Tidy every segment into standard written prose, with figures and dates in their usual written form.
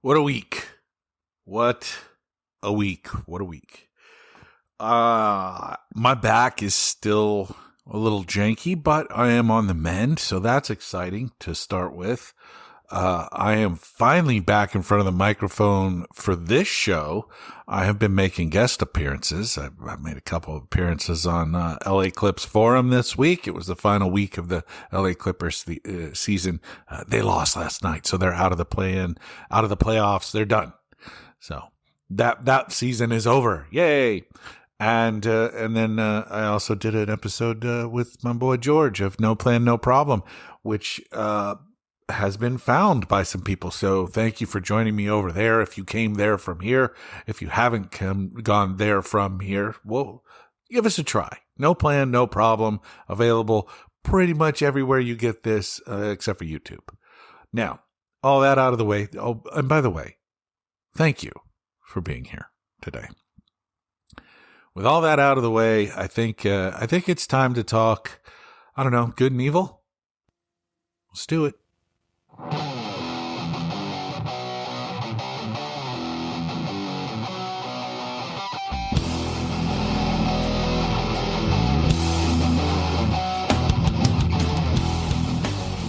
What a week. What a week. What a week. My back is still a little janky, but I am on the mend, so that's exciting to start with. I am finally back in front of the microphone for this show. I have been making guest appearances. I've made a couple of appearances on LA Clips Forum this week. It was the final week of the LA Clippers season. They lost last night, so they're out of the play-in, out of the playoffs. They're done. So that season is over. Yay! And then I also did an episode with my boy George of No Plan, No Problem, which has been found by some people. So thank you for joining me over there. If you came there from here, if you haven't gone there from here, well, give us a try. No Plan, No Problem, available pretty much everywhere you get this, except for YouTube. Now, all that out of the way. Oh, and by the way, thank you for being here today. With all that out of the way, I think it's time to talk, I don't know, good and evil? Let's do it.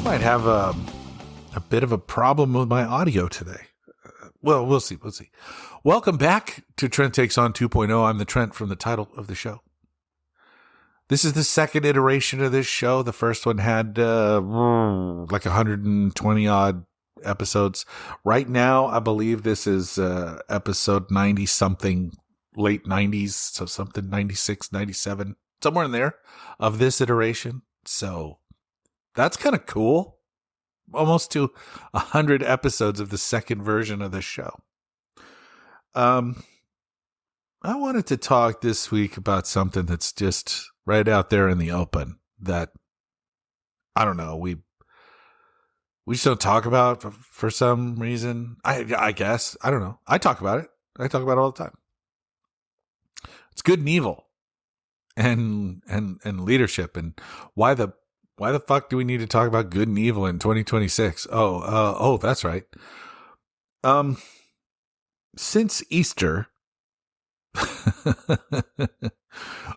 Might have a bit of a problem with my audio today. Well, we'll see. Welcome back to Trent Takes On 2.0. I'm the Trent from the title of the show. This is the second iteration of this show. The first one had like 120 odd episodes. Right now, I believe this is episode 90 something, late 90s, so something 96, 97, somewhere in there of this iteration. So that's kind of cool. Almost to 100 episodes of the second version of this show. I wanted to talk this week about something that's just right out there in the open that, I don't know, we just don't talk about for some reason. I guess. I don't know. I talk about it. I talk about it all the time. It's good and evil and leadership, and why the fuck do we need to talk about good and evil in 2026? Oh, that's right. Since Easter,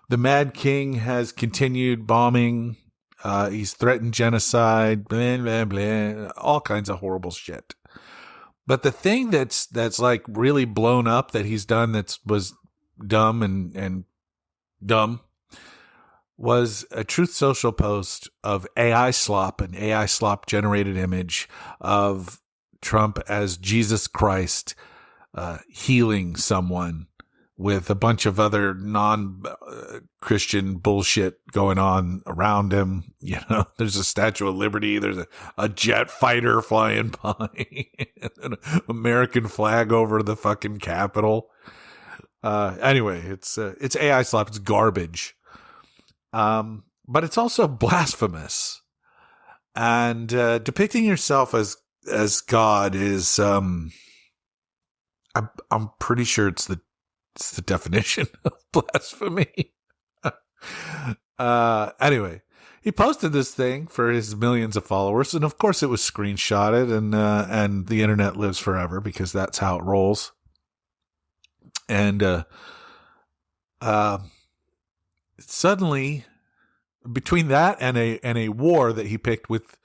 the Mad King has continued bombing. He's threatened genocide, blah, blah, blah, all kinds of horrible shit. But the thing that's like really blown up that he's done was dumb and dumb was a Truth Social post of AI slop, an AI slop generated image of Trump as Jesus Christ healing someone with a bunch of other non-Christian bullshit going on around him. You know, there's a Statue of Liberty. There's a jet fighter flying by, an American flag over the fucking Capitol. Anyway, it's AI slop. It's garbage. But it's also blasphemous, and depicting yourself as God is, I'm pretty sure it's the definition of blasphemy. Anyway, he posted this thing for his millions of followers, and of course it was screenshotted, and the internet lives forever because that's how it rolls. And suddenly, between that and a war that he picked with,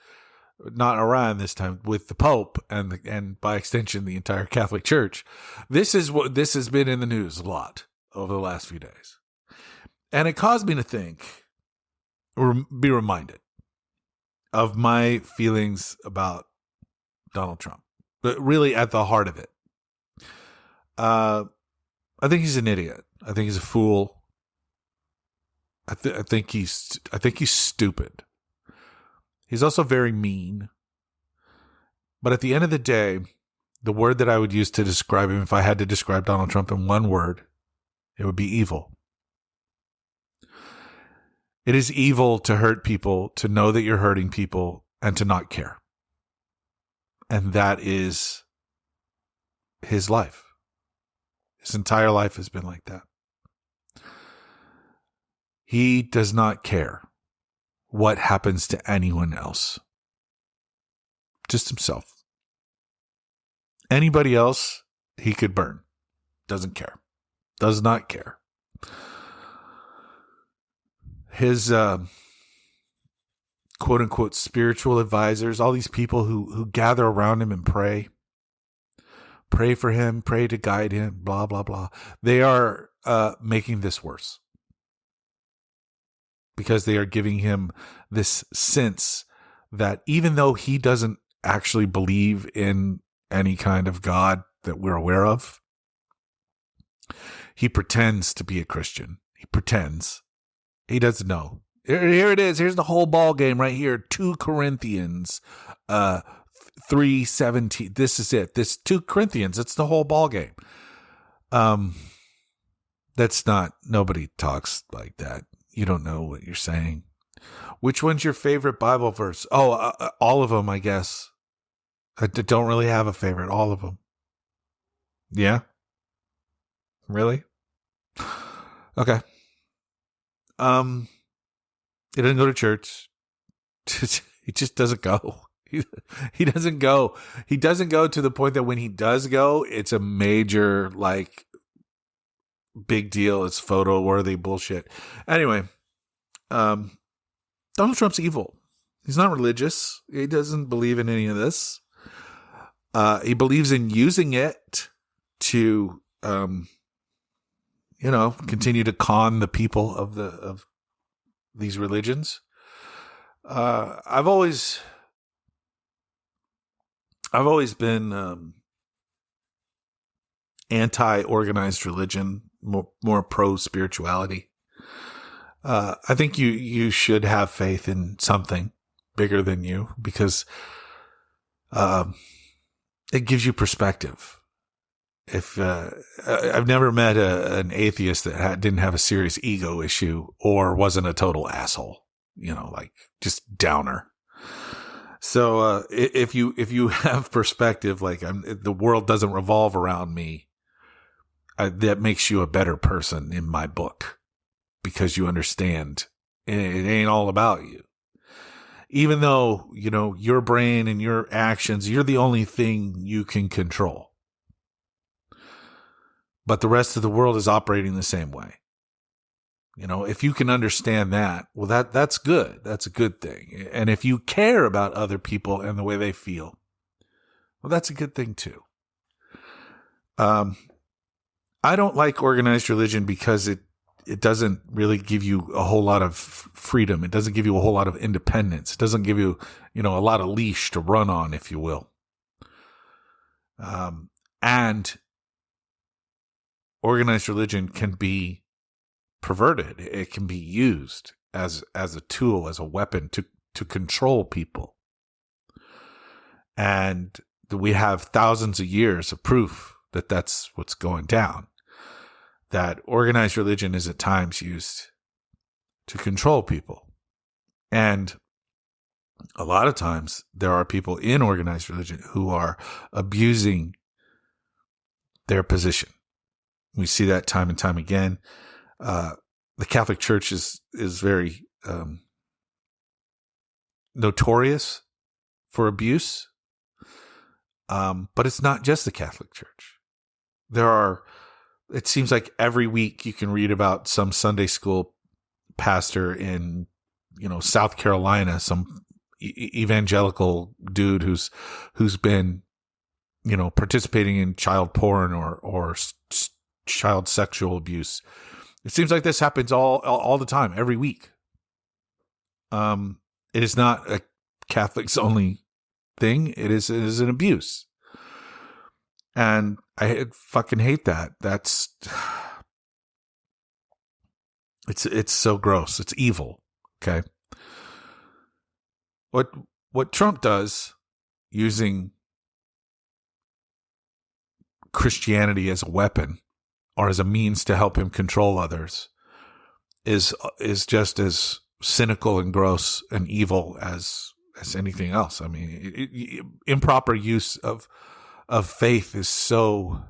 not Iran this time, with the Pope and by extension the entire Catholic Church, this has been in the news a lot over the last few days, and it caused me to think or be reminded of my feelings about Donald Trump, but really at the heart of it, I think he's an idiot. I think he's a fool. I think he's stupid. He's also very mean. But at the end of the day, the word that I would use to describe him, if I had to describe Donald Trump in one word, it would be evil. It is evil to hurt people, to know that you're hurting people, and to not care. And that is his life. His entire life has been like that. He does not care what happens to anyone else. Just himself. Anybody else, he could burn. Doesn't care. Does not care. His quote unquote spiritual advisors, all these people who gather around him and pray for him, pray to guide him, blah, blah, blah. They are making this worse because they are giving him this sense that even though he doesn't actually believe in any kind of God that we're aware of, he pretends to be a Christian. He pretends. He doesn't know. Here it is. Here's the whole ball game right here. 2 Corinthians 3:17. This is it. This 2 Corinthians. It's the whole ball game. That's not, nobody talks like that. You don't know what you're saying. Which one's your favorite Bible verse? Oh, all of them, I guess. I don't really have a favorite. All of them. Yeah? Really? Okay. He doesn't go to church. He just doesn't go. He doesn't go. He doesn't go to the point that when he does go, it's a major, like, big deal. It's photo worthy bullshit. Anyway, Donald Trump's evil. He's not religious. He doesn't believe in any of this. He believes in using it to, continue to con the people of these religions. I've always been anti-organized religion, more pro-spirituality. I think you should have faith in something bigger than you because it gives you perspective. If I've never met an atheist that didn't have a serious ego issue or wasn't a total asshole, like just downer. So if you have perspective, like the world doesn't revolve around me, that makes you a better person in my book because you understand it ain't all about you. Even though, your brain and your actions, you're the only thing you can control. But the rest of the world is operating the same way. If you can understand that, well, that's good. That's a good thing. And if you care about other people and the way they feel, well, that's a good thing too. I don't like organized religion because it doesn't really give you a whole lot of freedom. It doesn't give you a whole lot of independence. It doesn't give you, a lot of leash to run on, if you will. And organized religion can be perverted. It can be used as a tool, as a weapon to control people. And we have thousands of years of proof that that's what's going down. That organized religion is at times used to control people. And a lot of times there are people in organized religion who are abusing their position. We see that time and time again. The Catholic Church is very notorious for abuse, but it's not just the Catholic Church. It seems like every week you can read about some Sunday school pastor in, South Carolina, some evangelical dude who's been, participating in child porn or child sexual abuse. It seems like this happens all the time, every week. It is not a Catholics only thing. It is an abuse. And I fucking hate that. It's so gross. It's evil. Okay. What Trump does using Christianity as a weapon or as a means to help him control others is just as cynical and gross and evil as anything else. I mean, improper use of faith is so,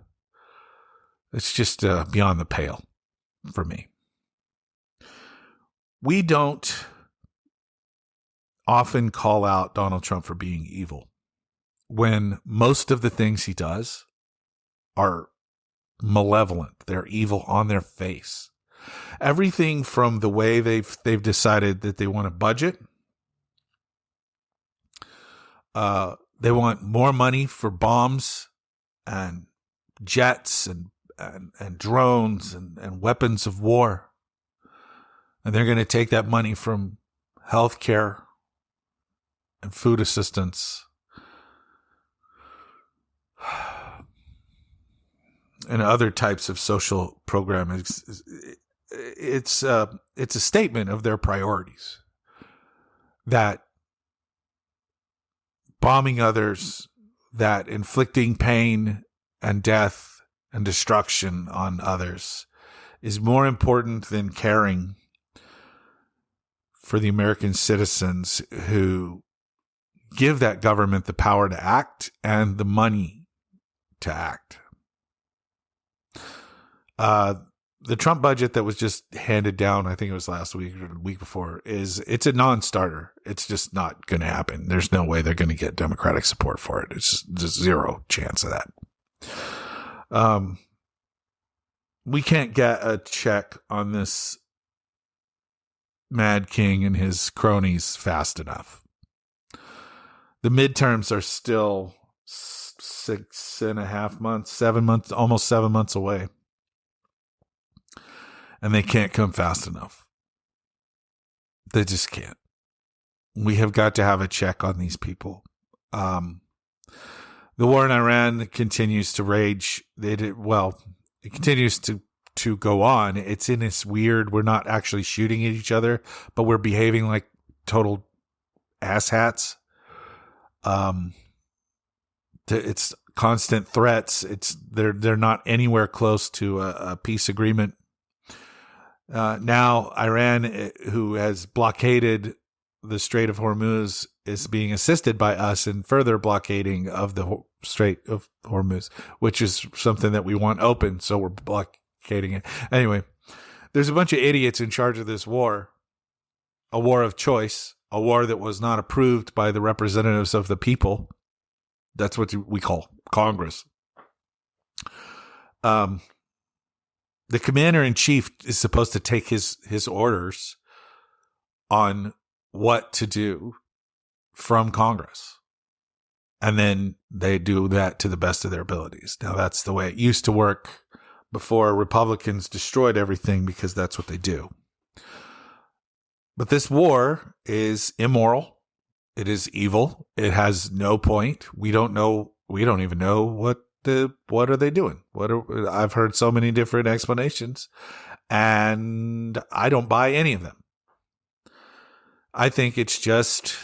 it's just beyond the pale for me. We don't often call out Donald Trump for being evil. when most of the things he does are malevolent. They're evil on their face. Everything from the way they've decided that they want a budget. They want more money for bombs and jets and drones and weapons of war. And they're going to take that money from healthcare and food assistance and other types of social programs. It's a statement of their priorities that bombing others, that inflicting pain and death and destruction on others is more important than caring for the American citizens who give that government the power to act and the money to act. The Trump budget that was just handed down, I think it was last week or the week before, it's a non-starter. It's just not going to happen. There's no way they're going to get Democratic support for it. It's just zero chance of that. We can't get a check on this Mad King and his cronies fast enough. The midterms are still 6.5 months, 7 months, almost 7 months away. And they can't come fast enough. They just can't. We have got to have a check on these people. The war in Iran continues to rage. It continues to go on. It's in this weird, we're not actually shooting at each other, but we're behaving like total asshats. It's constant threats. They're not anywhere close to a peace agreement. Now Iran, who has blockaded the Strait of Hormuz, is being assisted by us in further blockading of the Strait of Hormuz, which is something that we want open. So we're blockading it. Anyway, there's a bunch of idiots in charge of this war, a war of choice, a war that was not approved by the representatives of the people. That's what we call Congress. The commander-in-chief is supposed to take his orders on what to do from Congress. And then they do that to the best of their abilities. Now, that's the way it used to work before Republicans destroyed everything, because that's what they do. But this war is immoral. It is evil. It has no point. We don't even know what are they doing? I've heard so many different explanations, and I don't buy any of them. I think it's just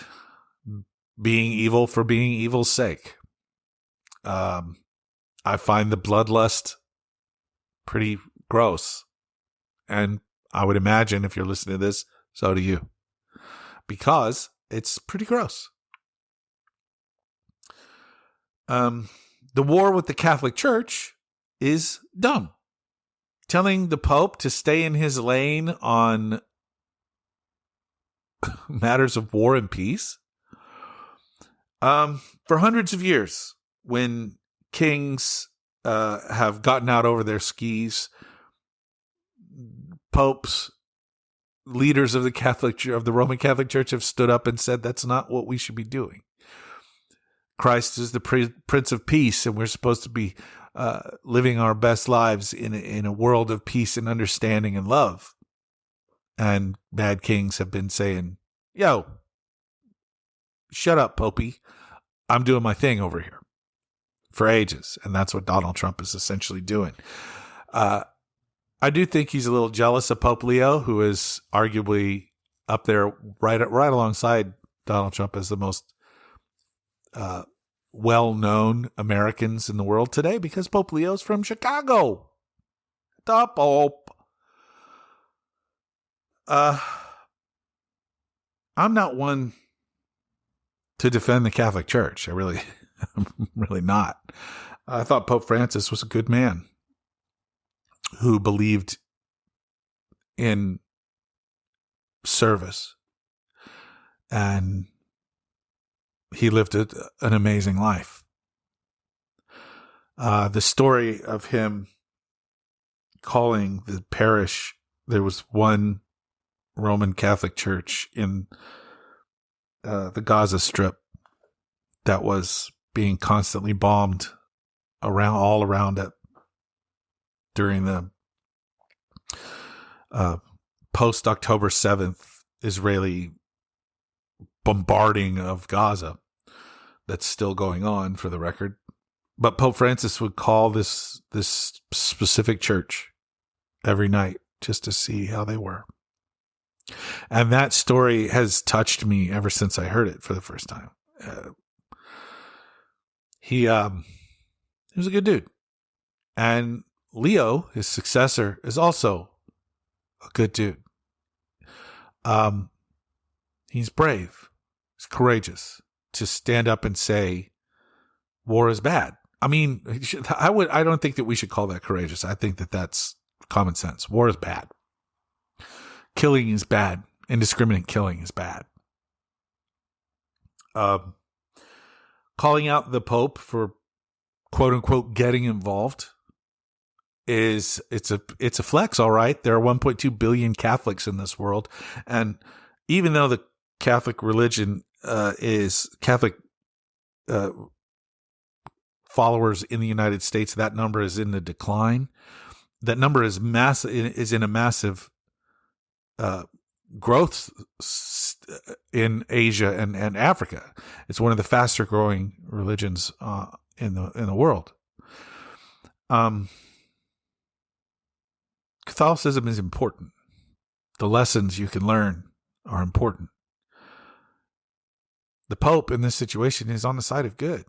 being evil for being evil's sake. I find the bloodlust pretty gross, and I would imagine if you're listening to this, so do you, because it's pretty gross. The war with the Catholic Church is dumb. Telling the Pope to stay in his lane on matters of war and peace. For hundreds of years, when kings have gotten out over their skis, popes, leaders of the Catholic Church, of the Roman Catholic Church, have stood up and said that's not what we should be doing. Christ is the Prince of Peace, and we're supposed to be living our best lives in a world of peace and understanding and love. And bad kings have been saying, yo, shut up, Popey. I'm doing my thing over here for ages. And that's what Donald Trump is essentially doing. I do think he's a little jealous of Pope Leo, who is arguably up there right alongside Donald Trump as the most well-known Americans in the world today, because Pope Leo's from Chicago. The Pope. I'm not one to defend the Catholic Church. I'm really not. I thought Pope Francis was a good man who believed in service and he lived an amazing life. The story of him calling the parish, there was one Roman Catholic church in the Gaza Strip that was being constantly bombed all around it during the post October 7th Israeli bombarding of Gaza. That's still going on, for the record. But Pope Francis would call this specific church every night just to see how they were. And that story has touched me ever since I heard it for the first time. He was a good dude. And Leo, his successor, is also a good dude. He's brave. He's courageous to stand up and say war is bad. I mean, I don't think that we should call that courageous. I think that that's common sense. War is bad. Killing is bad. Indiscriminate killing is bad. Calling out the Pope for quote unquote getting involved it's a flex, all right. There are 1.2 billion Catholics in this world, and even though the Catholic religion is Catholic followers in the United States, that number is in the decline. That number is in a massive growth in Asia and Africa. It's one of the faster growing religions in the world. Catholicism is important. The lessons you can learn are important. The Pope in this situation is on the side of good,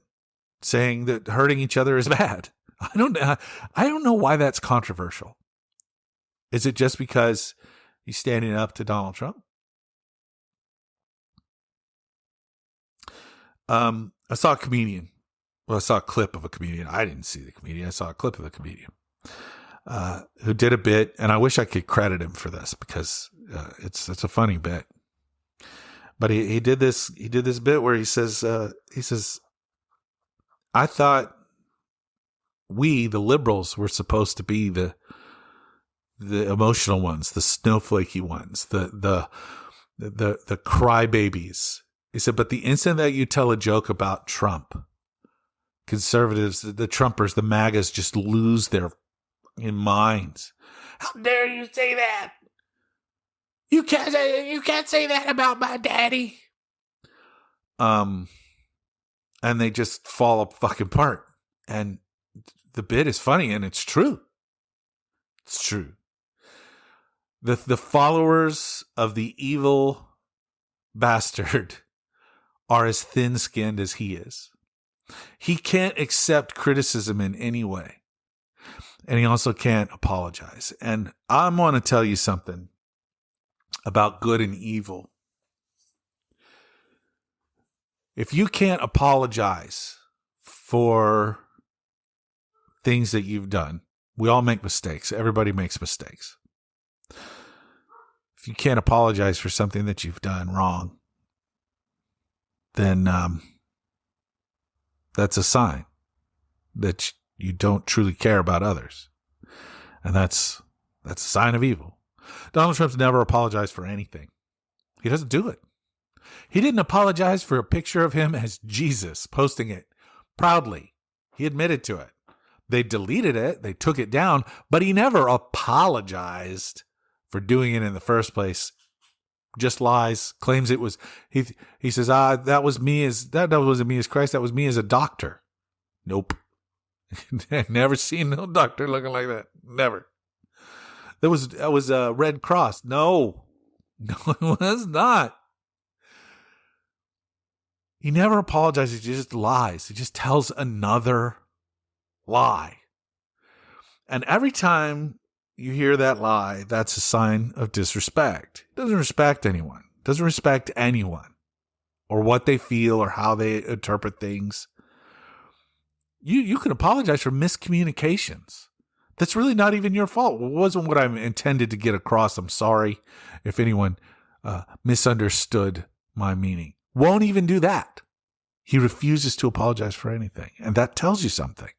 saying that hurting each other is bad. I don't know why that's controversial. Is it just because he's standing up to Donald Trump? I saw a comedian. Well, I saw a clip of a comedian. I didn't see the comedian. I saw a clip of the comedian who did a bit, and I wish I could credit him for this because it's a funny bit. But he did this bit where he says, I thought we, the liberals, were supposed to be the emotional ones, the snowflakey ones, the crybabies. He said, but the instant that you tell a joke about Trump, conservatives, the Trumpers, the MAGAs just lose their minds. How dare you say that? You can't say that about my daddy. And they just fall fucking apart. And the bit is funny, and it's true. It's true. The followers of the evil bastard are as thin-skinned as he is. He can't accept criticism in any way. And he also can't apologize. And I want to tell you something about good and evil. If you can't apologize for things that you've done, we all make mistakes. Everybody makes mistakes. If you can't apologize for something that you've done wrong, then that's a sign that you don't truly care about others. And that's a sign of evil. Donald Trump's never apologized for anything. He doesn't do it. He didn't apologize for a picture of him as Jesus, posting it proudly. He admitted to it. They deleted it. They took it down, but he never apologized for doing it in the first place. Just lies, claims it was, he says, that wasn't me as Christ. That was me as a doctor. Nope. Never seen no doctor looking like that. Never. That was a Red Cross. No, it was not. He never apologizes. He just lies. He just tells another lie. And every time you hear that lie, that's a sign of disrespect. He doesn't respect anyone. Doesn't respect anyone or what they feel or how they interpret things. You can apologize for miscommunications. That's really not even your fault. It wasn't what I intended to get across. I'm sorry if anyone misunderstood my meaning. Won't even do that. He refuses to apologize for anything. And that tells you something.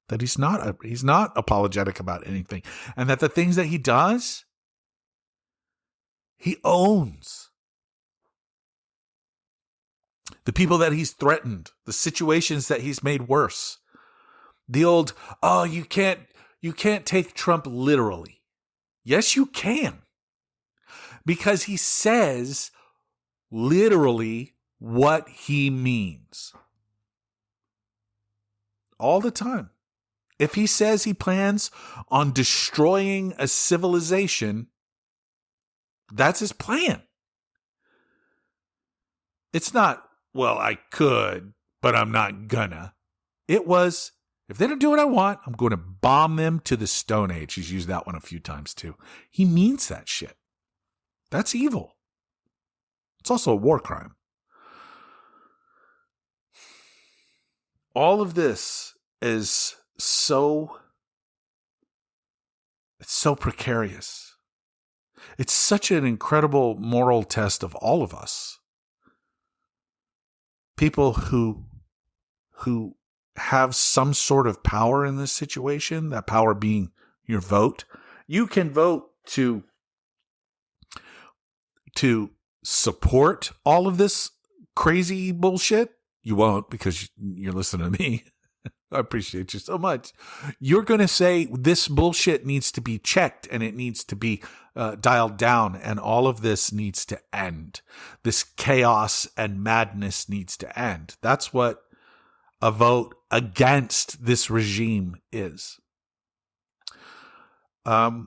That he's not apologetic about anything. And that the things that he does, he owns. The people that he's threatened, the situations that he's made worse. The old, oh, you can't take Trump literally. Yes, you can. Because he says literally what he means. All the time. If he says he plans on destroying a civilization, that's his plan. It's not, well, I could, but I'm not gonna. It was, if they don't do what I want, I'm going to bomb them to the Stone Age. He's used that one a few times too. He means that shit. That's evil. It's also a war crime. All of this is it's so precarious. It's such an incredible moral test of all of us. People who have some sort of power in this situation, that power being your vote. You can vote to support all of this crazy bullshit. You won't, because you're listening to me. I appreciate you so much. You're going to say this bullshit needs to be checked and it needs to be dialed down, and all of this needs to end. This chaos and madness needs to end. That's what a vote against this regime is. I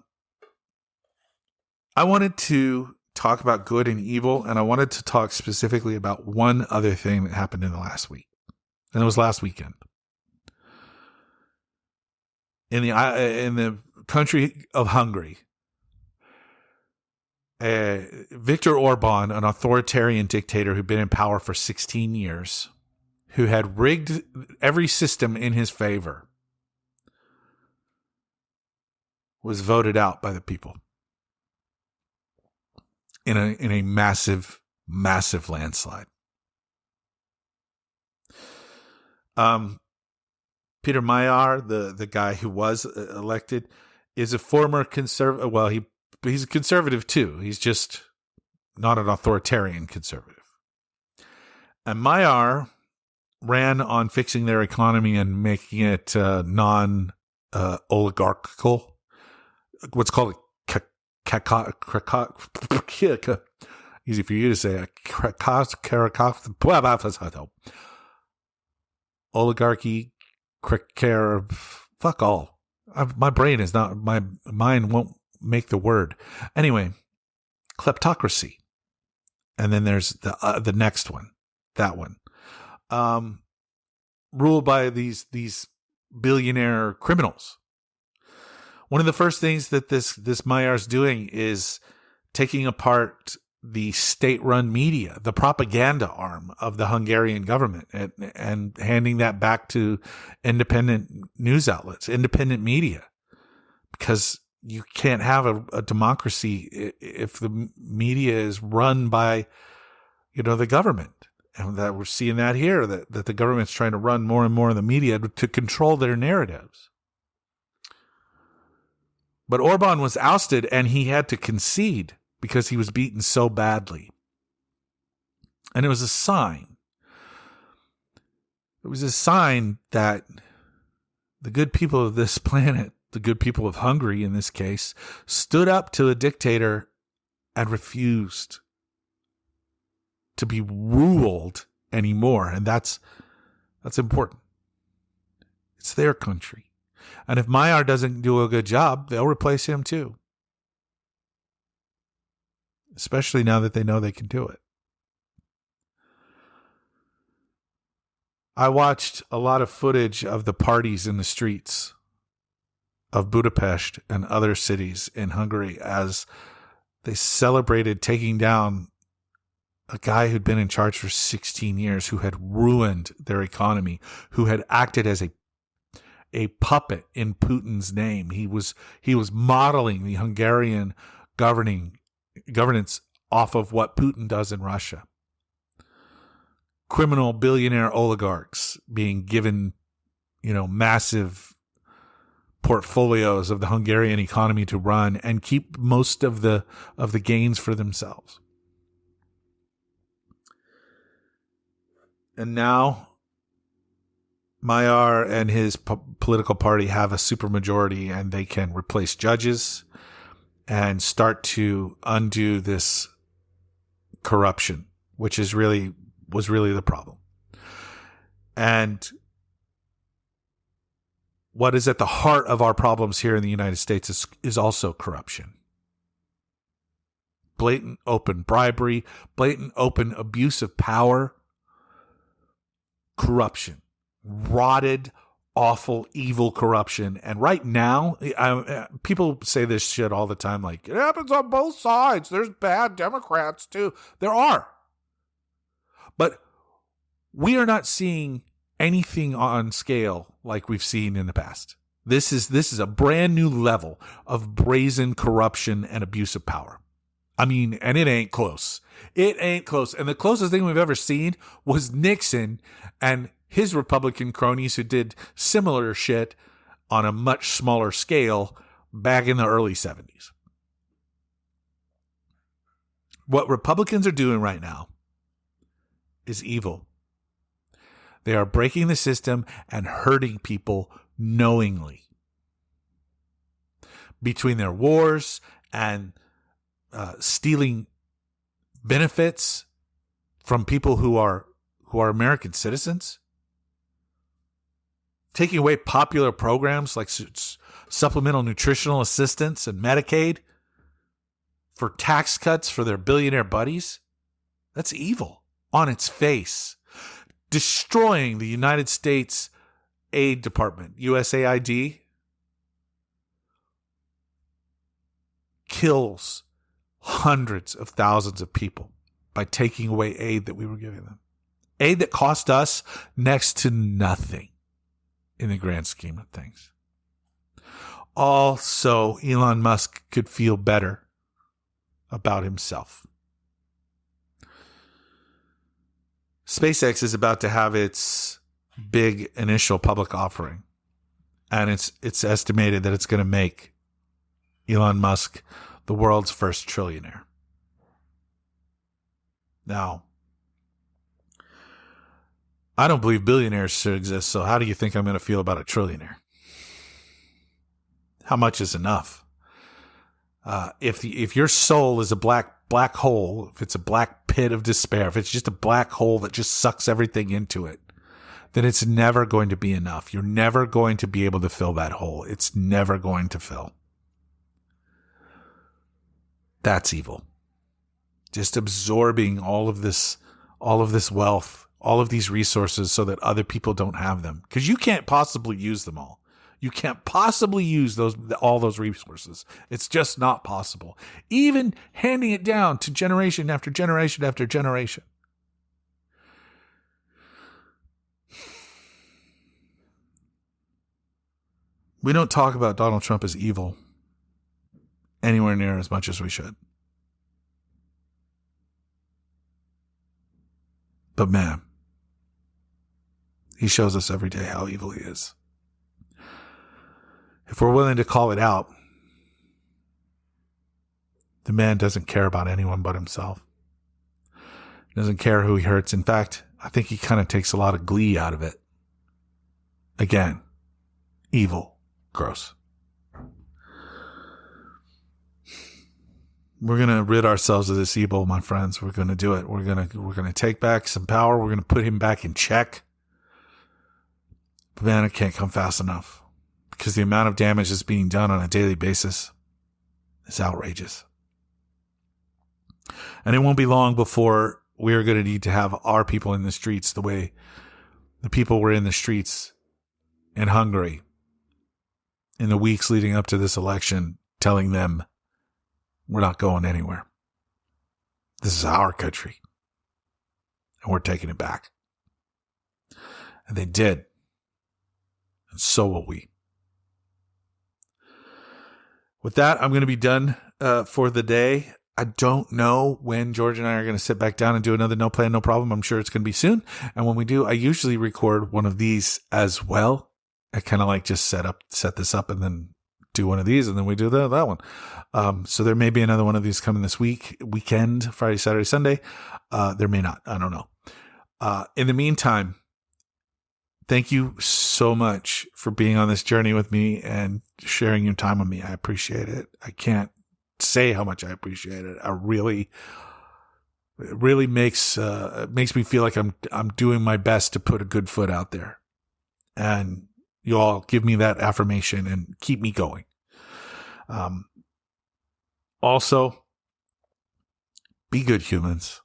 wanted to talk about good and evil, and I wanted to talk specifically about one other thing that happened in the last week. And it was last weekend. In the country of Hungary, Viktor Orban, an authoritarian dictator who'd been in power for 16 years, who had rigged every system in his favor, was voted out by the people in a massive, massive landslide. Peter Mayer, the guy who was elected, is a former conservative. Well, he's a conservative too. He's just not an authoritarian conservative. And Mayer ran on fixing their economy and making it non-oligarchical. What's called easy for you to say. Oligarchy. Fuck all. My brain is not, my mind won't make the word. Anyway, kleptocracy. And then there's the next one, that one. Ruled by these billionaire criminals. One of the first things that this Mayer's doing is taking apart the state-run media, the propaganda arm of the Hungarian government, and handing that back to independent news outlets, independent media, because you can't have a democracy if the media is run by, the government. And that we're seeing that here, that the government's trying to run more and more of the media to control their narratives. But Orban was ousted, and he had to concede because he was beaten so badly. And it was a sign. It was a sign that the good people of this planet, the good people of Hungary in this case, stood up to a dictator and refused to be ruled anymore. And that's important. It's their country. And if Mayer doesn't do a good job, they'll replace him too. Especially now that they know they can do it. I watched a lot of footage of the parties in the streets of Budapest and other cities in Hungary as they celebrated taking down a guy who'd been in charge for 16 years, who had ruined their economy, who had acted as a puppet in Putin's name. He was modeling the Hungarian governance off of what Putin does in Russia. criminal billionaire oligarchs being given, massive portfolios of the Hungarian economy to run and keep most of the gains for themselves. And now Magyar and his political party have a supermajority, and they can replace judges and start to undo this corruption, which was really the problem. And what is at the heart of our problems here in the United States is also corruption. Blatant open bribery, blatant open abuse of power, corruption, rotted, awful, evil corruption. And right now, people say this shit all the time, like, it happens on both sides. There's bad Democrats too. There are. But we are not seeing anything on scale like we've seen in the past. This is a brand new level of brazen corruption and abuse of power. I mean, and it ain't close. It ain't close. And the closest thing we've ever seen was Nixon and his Republican cronies who did similar shit on a much smaller scale back in the early 70s. What Republicans are doing right now is evil. They are breaking the system and hurting people knowingly. Between their wars and stealing benefits from people who are American citizens, taking away popular programs like supplemental nutritional assistance and Medicaid for tax cuts for their billionaire buddies, that's evil on its face. Destroying the United States Aid Department, USAID, kills hundreds of thousands of people by taking away aid that we were giving them. Aid that cost us next to nothing in the grand scheme of things. Also, Elon Musk could feel better about himself. SpaceX is about to have its big initial public offering, and it's estimated that it's going to make Elon Musk the world's first trillionaire. Now, I don't believe billionaires should exist, so how do you think I'm going to feel about a trillionaire? How much is enough? If your soul is a black hole, if it's a black pit of despair, if it's just a black hole that just sucks everything into it, then it's never going to be enough. You're never going to be able to fill that hole. It's never going to fill. That's evil. Just absorbing all of this wealth, all of these resources so that other people don't have them. Because you can't possibly use them all. You can't possibly use all those resources. It's just not possible. Even handing it down to generation after generation after generation. We don't talk about Donald Trump as evil anywhere near as much as we should. But man, he shows us every day how evil he is. If we're willing to call it out, the man doesn't care about anyone but himself. He doesn't care who he hurts. In fact, I think he kind of takes a lot of glee out of it. Again, evil, gross. We're going to rid ourselves of this evil, my friends. We're going to do it. We're going to take back some power. We're going to put him back in check. But man, it can't come fast enough. Because the amount of damage that's being done on a daily basis is outrageous. And it won't be long before we're going to need to have our people in the streets the way the people were in the streets in Hungary in the weeks leading up to this election, telling them we're not going anywhere. This is our country. And we're taking it back. And they did. And so will we. With that, I'm going to be done for the day. I don't know when George and I are going to sit back down and do another No Plan, No Problem. I'm sure it's going to be soon. And when we do, I usually record one of these as well. I kind of like just set this up and then do one of these, and then we do that one. So there may be another one of these coming this weekend, Friday, Saturday, Sunday. There may not. I don't know. In the meantime, thank you so much for being on this journey with me and sharing your time with me. I appreciate it. I can't say how much I appreciate it. It really makes me feel like I'm doing my best to put a good foot out there, and you all give me that affirmation and keep me going. Also, be good humans.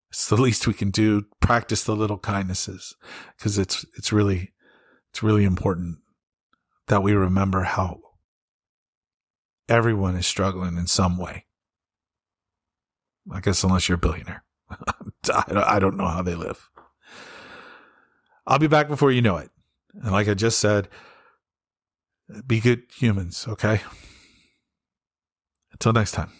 It's the least we can do. Practice the little kindnesses, because it's really important that we remember how everyone is struggling in some way. I guess unless you're a billionaire. I don't know how they live. I'll be back before you know it. And like I just said, be good humans, okay? Until next time.